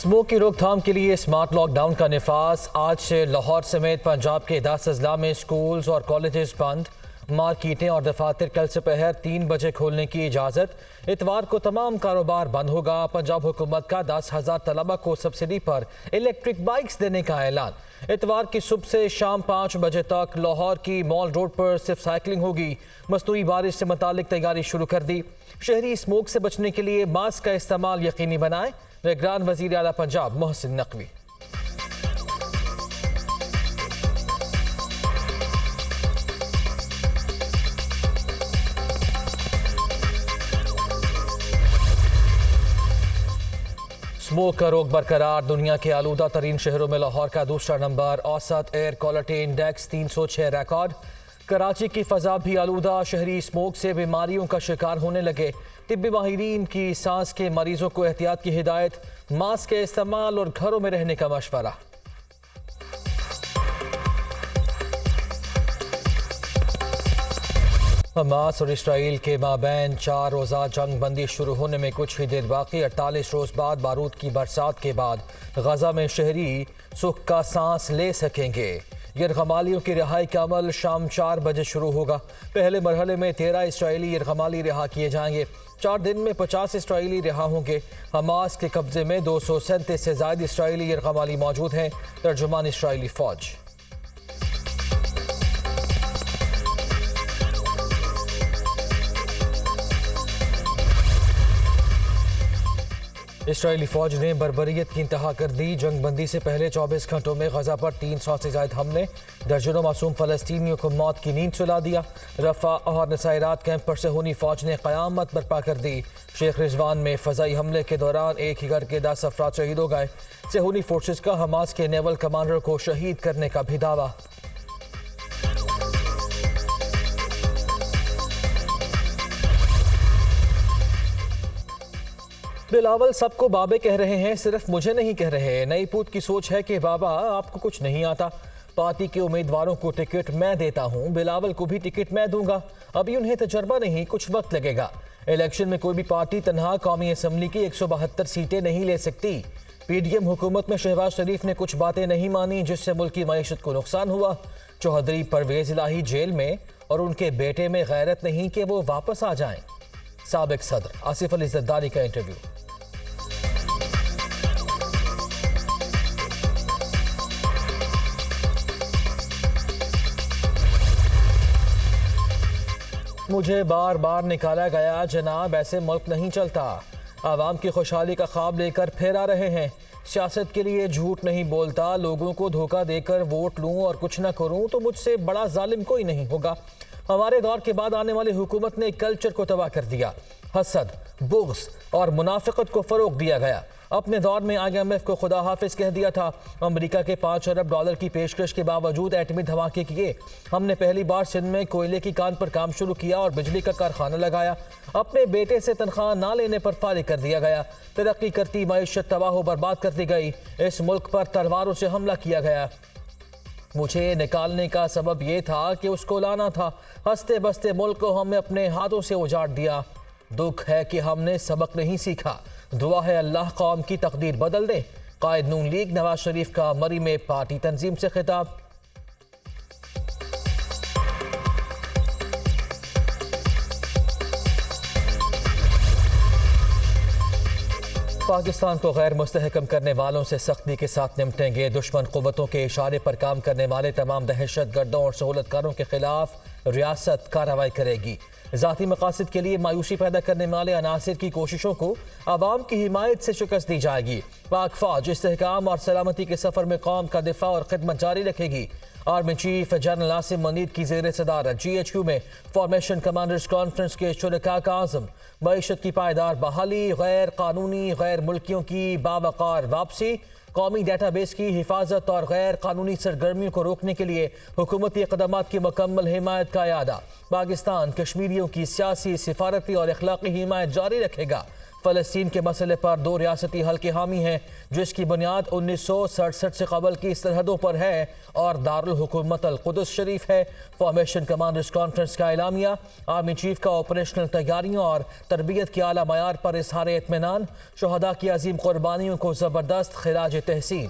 Smoke کی روک تھام کے لیے اسمارٹ لاک ڈاؤن کا نفاذ۔ آج سے لاہور سمیت پنجاب کے 10 اضلاع میں سکولز اور کالجز بند، مارکیٹیں اور دفاتر کل سپہر 3 بجے کھولنے کی اجازت۔ اتوار کو تمام کاروبار بند ہوگا۔ پنجاب حکومت کا 10,000 طلبہ کو سبسڈی پر الیکٹرک بائکس دینے کا اعلان۔ اتوار کی صبح سے شام 5 بجے تک لاہور کی مال روڈ پر صرف سائیکلنگ ہوگی۔ مصنوعی بارش سے متعلق تیاری شروع کر دی۔ شہری اسموک سے بچنے کے لیے ماسک کا استعمال یقینی بنائیں۔ نگران وزیر اعلیٰ پنجاب محسن نقوی۔ اسموک کا روک برقرار۔ دنیا کے آلودہ ترین شہروں میں لاہور کا دوسرا نمبر۔ اوسط air quality index 306 record. Karachi کی فضا بھی آلودہ۔ شہری اسموک سے بیماریوں کا شکار ہونے لگے۔ طبی ماہرین کی سانس کے مریضوں کو احتیاط کی ہدایت۔ ماسک کے استعمال اور گھروں میں رہنے کا مشورہ۔ حماس اور اسرائیل کے مابین 4 روزہ جنگ بندی شروع ہونے میں کچھ ہی دیر باقی۔ 48 روز بعد بارود کی برسات کے بعد غزہ میں شہری سکھ کا سانس لے سکیں گے۔ یرغمالیوں کی رہائی کا عمل شام 4 بجے شروع ہوگا۔ پہلے مرحلے میں 13 اسرائیلی یرغمالی رہا کیے جائیں گے۔ 4 دن میں 50 اسرائیلی رہا ہوں گے۔ حماس کے قبضے میں 237 سے زائد اسرائیلی یرغمالی موجود ہیں۔ ترجمان اسرائیلی فوج۔ اسرائیلی فوج نے بربریت کی انتہا کر دی۔ جنگ بندی سے پہلے 24 گھنٹوں میں غزہ پر 300 سے زائد حملے، درجنوں معصوم فلسطینیوں کو موت کی نیند سلا دیا۔ رفح اور نصیرات کیمپ پر صہیونی فوج نے قیامت برپا کر دی۔ شیخ رضوان میں فضائی حملے کے دوران ایک ہی گھر کے 10 افراد شہید ہو گئے۔ صہیونی فورسز کا حماس کے نیول کمانڈر کو شہید کرنے کا بھی دعویٰ۔ بلاول سب کو بابے کہہ رہے ہیں، صرف مجھے نہیں کہہ رہے۔ نئی پوت کی سوچ ہے کہ بابا آپ کو کچھ نہیں آتا، پارٹی کے امیدواروں کو ٹکٹ میں دیتا ہوں، بلاول کو بھی ٹکٹ میں دوں گا۔ ابھی انہیں تجربہ نہیں، کچھ وقت لگے گا۔ الیکشن میں کوئی بھی پارٹی تنہا قومی اسمبلی کی 172 سیٹیں نہیں لے سکتی۔ پی ڈی ایم حکومت میں شہباز شریف نے کچھ باتیں نہیں مانی جس سے ملک کی معیشت کو نقصان ہوا۔ چوہدری پرویز الہی جیل میں اور ان کے بیٹے میں غیرت نہیں کہ وہ واپس آ جائیں۔ سابق صدر آصف علی زرداری کا انٹرویو۔ مجھے بار بار نکالا گیا جناب، ایسے ملک نہیں چلتا۔ عوام کی خوشحالی کا خواب لے کر پھر آ رہے ہیں۔ سیاست کے لیے جھوٹ نہیں بولتا، لوگوں کو دھوکہ دے کر ووٹ لوں اور کچھ نہ کروں تو مجھ سے بڑا ظالم کوئی نہیں ہوگا۔ ہمارے دور کے بعد آنے والی حکومت نے کلچر کو تباہ کر دیا۔ حسد، بغض اور منافقت کو فروغ دیا گیا۔ اپنے دور میں IMF کو خدا حافظ کہہ دیا تھا۔ امریکہ کے 5 ارب ڈالر کی پیشکش کے باوجود ایٹمی دھماکے کیے۔ ہم نے پہلی بار سندھ میں کوئلے کی کان پر کام شروع کیا اور بجلی کا کارخانہ لگایا۔ اپنے بیٹے سے تنخواہ نہ لینے پر فارغ کر دیا گیا۔ ترقی کرتی معیشت تباہ و برباد کر دی گئی۔ اس ملک پر تلواروں سے حملہ کیا گیا۔ مجھے نکالنے کا سبب یہ تھا کہ اس کو لانا تھا۔ ہنستے بستے ملک کو ہم نے اپنے ہاتھوں سے اجاڑ دیا۔ دکھ ہے کہ ہم نے سبق نہیں سیکھا۔ دعا ہے اللہ قوم کی تقدیر بدل دے۔ قائد نون لیگ نواز شریف کا مری میں پارٹی تنظیم سے خطاب۔ پاکستان کو غیر مستحکم کرنے والوں سے سختی کے ساتھ نمٹیں گے۔ دشمن قوتوں کے اشارے پر کام کرنے والے تمام دہشت گردوں اور سہولت کاروں کے خلاف ریاست کارروائی کرے گی۔ ذاتی مقاصد کے لیے مایوسی پیدا کرنے والے عناصر کی کوششوں کو عوام کی حمایت سے شکست دی جائے گی۔ پاک فوج استحکام اور سلامتی کے سفر میں قوم کا دفاع اور خدمت جاری رکھے گی۔ Army chief general Asim Munir کی زیر صدارت GHQ میں فارمیشن کمانڈرز کانفرنس کے شرکاء کا عزم۔ معیشت کی پائیدار بحالی، غیر قانونی غیر ملکیوں کی باوقار واپسی، قومی ڈیٹا بیس کی حفاظت اور غیر قانونی سرگرمیوں کو روکنے کے لیے حکومتی اقدامات کی مکمل حمایت کا اعادہ۔ پاکستان کشمیریوں کی سیاسی، سفارتی اور اخلاقی حمایت جاری رکھے گا۔ فلسطین کے مسئلے پر دو ریاستی حل کے حامی ہیں، جس کی بنیاد 1967 سے قبل کی سرحدوں پر ہے اور دارالحکومت القدس شریف ہے۔ فارمیشن کمانڈرز کانفرنس کا اعلامیہ، آرمی چیف کا آپریشنل تیاریوں اور تربیت کے اعلیٰ معیار پر اظہار اطمینان، شہداء کی عظیم قربانیوں کو زبردست خراج تحسین۔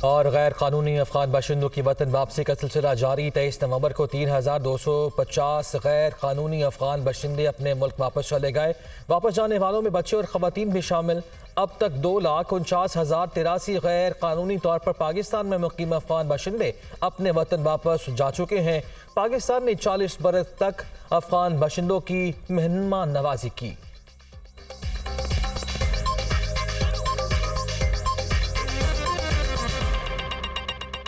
اور غیر قانونی افغان باشندوں کی وطن واپسی کا سلسلہ جاری۔ 23 نومبر کو 3250 غیر قانونی افغان باشندے اپنے ملک واپس چلے گئے۔ واپس جانے والوں میں بچے اور خواتین بھی شامل۔ اب تک 2,49,083 غیر قانونی طور پر پاکستان میں مقیم افغان باشندے اپنے وطن واپس جا چکے ہیں۔ پاکستان نے 40 برس تک افغان باشندوں کی مہمان نوازی کی۔